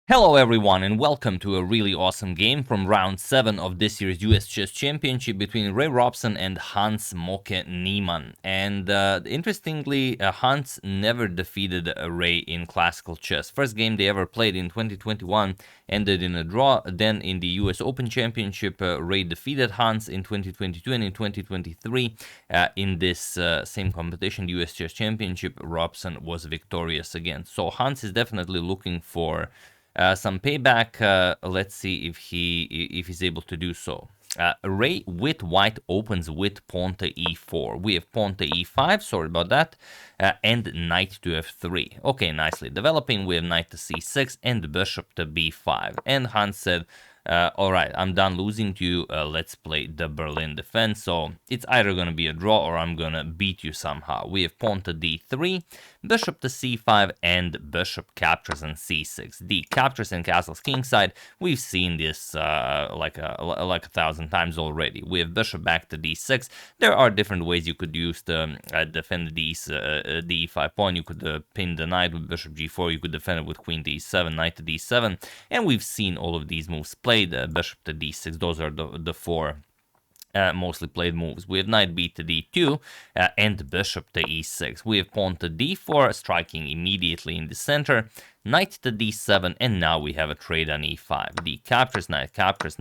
Hello everyone and welcome to a really awesome game from round 7 of this year's US Chess Championship between Robson and Hans Moke Niemann. And interestingly, Hans never defeated Ray in classical chess. First game they ever played in 2021 ended in a draw. Then in the US Open Championship, Ray defeated Hans in 2022, and in 2023 in this same competition, the US Chess Championship, Robson was victorious again. So Hans is definitely looking for some payback. Let's see if he's able to do so. Ray with white opens with pawn to e4. We have pawn to e5, sorry about that, and knight to f3. Okay, nicely developing. We have knight to c6 and bishop to b5. And Hans said, all right, I'm done losing to you. Let's play the Berlin defense. So it's either going to be a draw or I'm going to beat you somehow. We have pawn to d3, bishop to c5, and bishop captures on c6. D captures and castles kingside. We've seen this like a thousand times already. We have bishop back to d6. There are different ways you could use to defend the d5 pawn. You could pin the knight with bishop g4. You could defend it with queen to e7, knight to d7. And we've seen all of these moves played. Bishop to d6. Those are the four mostly played moves. We have knight b to d2 and bishop to e6. We have pawn to d4, striking immediately in the center, knight to d7, and now we have a trade on e5. D captures, knight captures,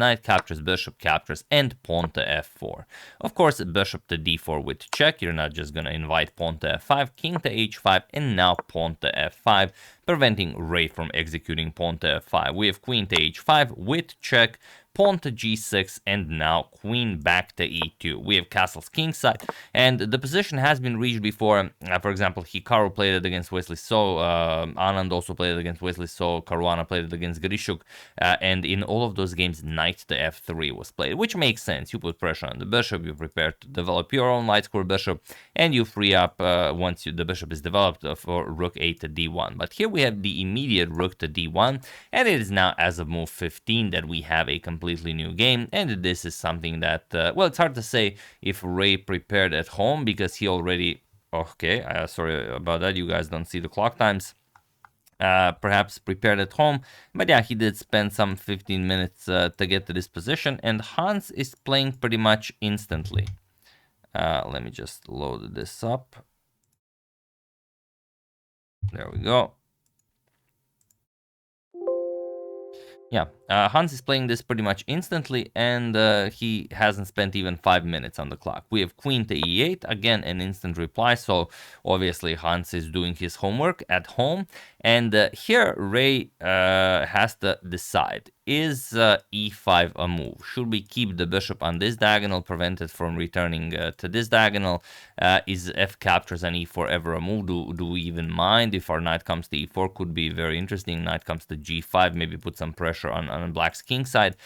bishop captures, and pawn to f4. Of course, bishop to d4 with check. You're not just going to invite pawn to f5, king to h5, and now pawn to f5, preventing Ray from executing pawn to f5. We have queen to h5 with check, pawn to g6, and now queen back to e2. We have castles kingside, and the position has been reached before. For example, Hikaru played it against Wesley So, Anand also played it against Wesley So, Caruana played it against Grishuk, and in all of those games, knight to f3 was played, which makes sense. You put pressure on the bishop, you prepare to develop your own light square bishop, and you free up, once the bishop is developed, for rook a to d1. But here we have the immediate rook to d1, and it is now as of move 15 that we have a completely new game, and this is something that, well, it's hard to say if Ray prepared at home because he already, okay, sorry about that, you guys don't see the clock times, perhaps prepared at home, but yeah, he did spend some 15 minutes to get to this position, and Hans is playing pretty much instantly. Let me just load this up. There we go. Yeah, Hans is playing this pretty much instantly, and he hasn't spent even 5 minutes on the clock. We have queen to e8, again an instant reply, so obviously Hans is doing his homework at home, and here Ray has to decide, is e5 a move? Should we keep the bishop on this diagonal, prevent it from returning to this diagonal? Is f captures on e4 ever a move? Do we even mind if our knight comes to e4? Could be very interesting. Knight comes to g5, maybe put some pressure on black's king side.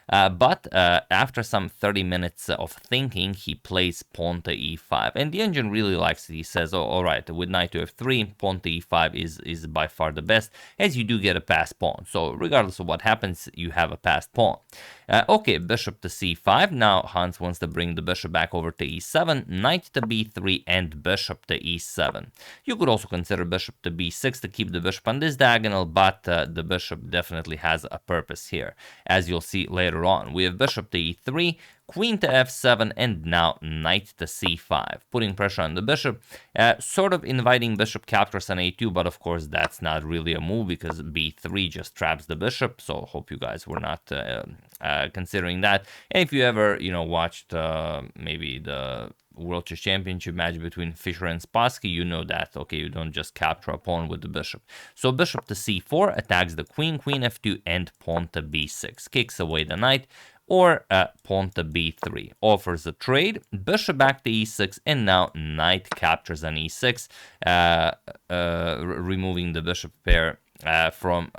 But after some 30 minutes of thinking, he plays pawn to e5. And the engine really likes it. He says, oh, all right, with knight to f3, pawn to e5 is by far the best, as you do get a passed pawn. So regardless of what happens, you have a passed pawn. Okay, bishop to c5. Now Hans wants to bring the bishop back over to e7, knight to b3, and bishop to e7. You could also consider bishop to b6 to keep the bishop on this diagonal, but the bishop definitely has a purpose here, as you'll see later on. We have bishop to e3, queen to f7, and now knight to c5, putting pressure on the bishop, sort of inviting bishop captures on a2, but of course that's not really a move because b3 just traps the bishop, so hope you guys were not considering that. And if you ever, watched maybe the World Chess Championship match between Fischer and Spassky, you know that, okay, you don't just capture a pawn with the bishop. So bishop to c4 attacks the queen, queen f2, and pawn to b6, kicks away the knight, or pawn to b3, offers a trade, bishop back to e6, and now knight captures on e6, removing the bishop pair from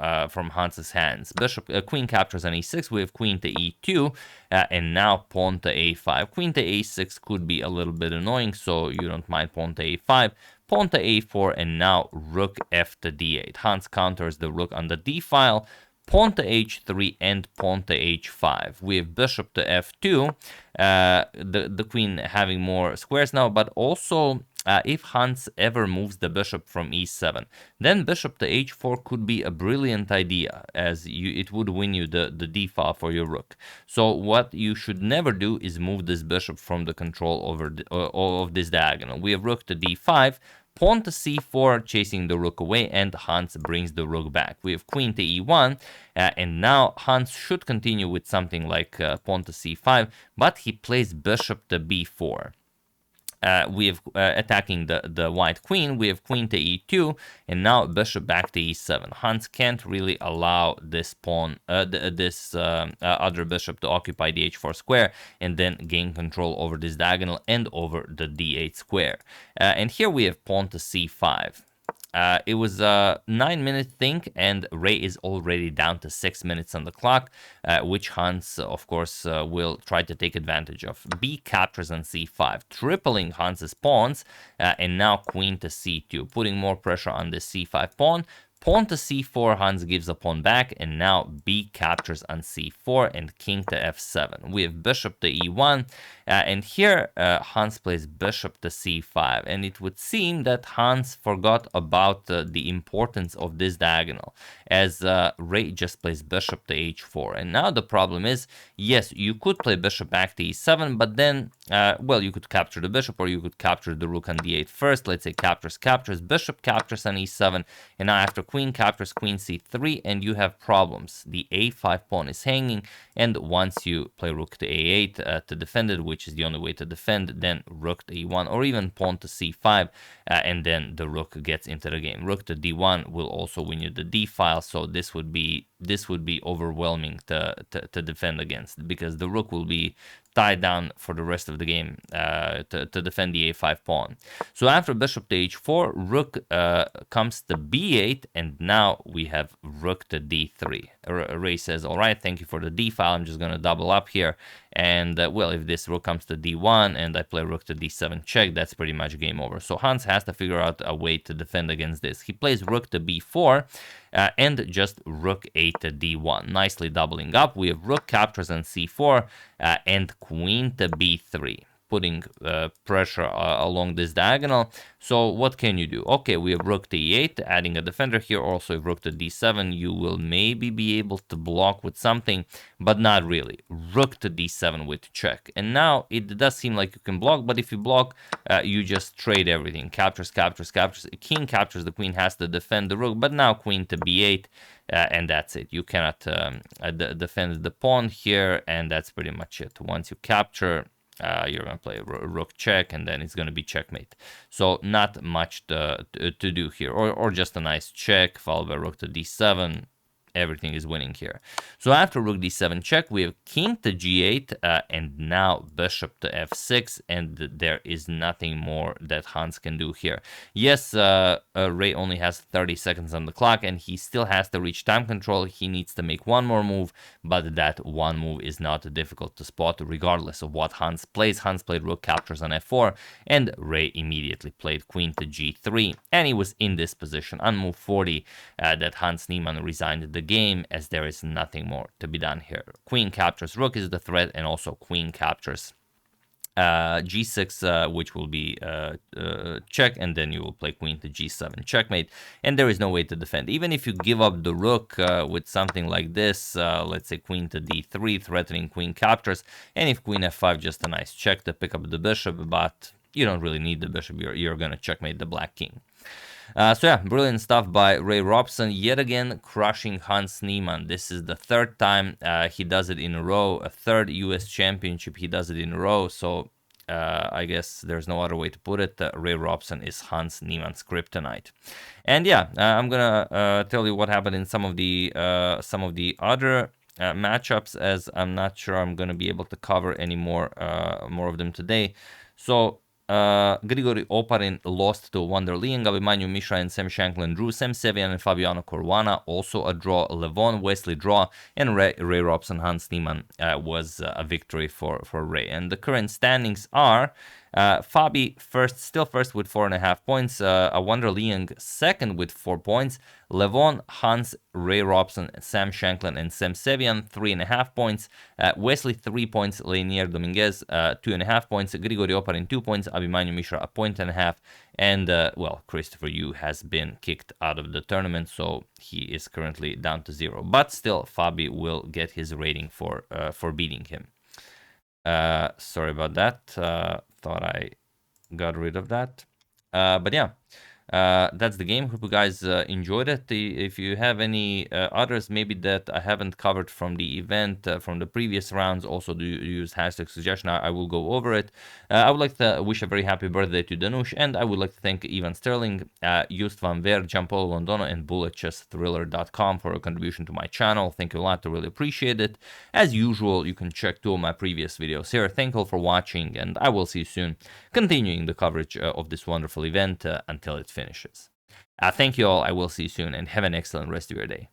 Hans's hands. Bishop, queen captures on e6. We have queen to e2, and now pawn to a5. Queen to a6 could be a little bit annoying, so you don't mind pawn to a5. Pawn to a4, and now rook f to d8. Hans counters the rook on the d file. Pawn to h3 and pawn to h5. We have bishop to f2, the queen having more squares now, but also if Hans ever moves the bishop from e7, then bishop to h4 could be a brilliant idea, as it would win you the d file for your rook. So what you should never do is move this bishop from the control over of this diagonal. We have rook to d5, pawn to c4, chasing the rook away, and Hans brings the rook back. We have queen to e1, and now Hans should continue with something like pawn to c5, but he plays bishop to b4. We have attacking the white queen. We have queen to e2, and now bishop back to e7. Hans can't really allow this pawn, this other bishop to occupy the h4 square and then gain control over this diagonal and over the d8 square. And here we have pawn to c5. It was a 9-minute thing, and Ray is already down to 6 minutes on the clock, which Hans, of course, will try to take advantage of. B captures on c5, tripling Hans's pawns, and now queen to c2, putting more pressure on the c5 pawn. Pawn to c4, Hans gives a pawn back, and now b captures on c4 and king to f7. We have bishop to e1, and here Hans plays bishop to c5, and it would seem that Hans forgot about the importance of this diagonal, as Ray just plays bishop to h4. And now the problem is, yes, you could play bishop back to e7, but then, well, you could capture the bishop, or you could capture the rook on d8 first. Let's say captures, bishop captures on e7, and now after queen captures, queen c3, and you have problems. The a5 pawn is hanging, and once you play rook to a8 to defend it, which is the only way to defend, then rook to e1, or even pawn to c5, and then the rook gets into the game. Rook to d1 will also win you the d file, so this would be overwhelming to defend against, because the rook will be tied down for the rest of the game to defend the a5 pawn. So after bishop to h4, rook comes to b8, and now we have rook to d3. Ray says, all right, thank you for the d file. I'm just going to double up here. And, well, if this rook comes to d1 and I play rook to d7 check, that's pretty much game over. So Hans has to figure out a way to defend against this. He plays rook to b4 and just rook 8 to d1. Nicely doubling up. We have rook captures on c4 and queen to b3. Putting pressure along this diagonal. So what can you do? Okay, we have rook to e8, adding a defender here. Also, if rook to d7, you will maybe be able to block with something, but not really. Rook to d7 with check. And now it does seem like you can block, but if you block, you just trade everything. Captures. King captures, the queen has to defend the rook, but now queen to b8, and that's it. You cannot defend the pawn here, and that's pretty much it. Once you capture, you're going to play rook check, and then it's going to be checkmate. So not much to do here, or just a nice check followed by rook to d7. Everything is winning here. So after rook d7 check, we have king to g8, and now bishop to f6, and there is nothing more that Hans can do here. Yes, Ray only has 30 seconds on the clock, and he still has to reach time control. He needs to make one more move, but that one move is not difficult to spot regardless of what Hans plays. Hans played rook captures on f4, and Ray immediately played queen to g3, and he was in this position on move 40 that Hans Niemann resigned the game, as there is nothing more to be done here. Queen captures rook is the threat, and also queen captures g6, which will be check, and then you will play queen to g7 checkmate, and there is no way to defend. Even if you give up the rook with something like this, let's say queen to d3, threatening queen captures, and if queen f5, just a nice check to pick up the bishop, but you don't really need the bishop. You're gonna checkmate the black king. So yeah, brilliant stuff by Ray Robson, yet again crushing Hans Niemann. This is the third time he does it in a row, a third US championship he does it in a row, so I guess there's no other way to put it. Ray Robson is Hans Niemann's kryptonite. And yeah, I'm gonna tell you what happened in some of the other matchups, as I'm not sure I'm gonna be able to cover any more of them today. So Grigory Oparin lost to Wanderlian, Gabimanyu Mishra and Sam Shanklin drew, Sam Sevian and Fabiano Caruana also a draw, Levon Wesley draw, and Ray Robson Hans Niemann was a victory for Ray. And the current standings are Fabi still first with 4.5 points. Wonder Liang second with 4 points. Levon, Hans, Ray Robson, Sam Shanklin, and Sam Sevian 3.5 points. Wesley 3 points. Lanier Dominguez 2.5 points. Grigori Oparin 2 points. Abhimanyu Mishra a point and a half. And well, Christopher Yu has been kicked out of the tournament, so he is currently down to 0. But still, Fabi will get his rating for beating him. Sorry about that. Thought I got rid of that. But yeah, that's the game. Hope you guys enjoyed it. If you have any others maybe that I haven't covered from the event, from the previous rounds, also do use hashtag suggestion. I will go over it. I would like to wish a very happy birthday to Danush, and I would like to thank Ivan Sterling, Just Van Ver, Giampolo Londono, and BulletChessThriller.com for a contribution to my channel. Thank you a lot. I really appreciate it. As usual, you can check 2 of my previous videos here. Thank you all for watching, and I will see you soon, continuing the coverage of this wonderful event until it finishes. Thank you all. I will see you soon, and have an excellent rest of your day.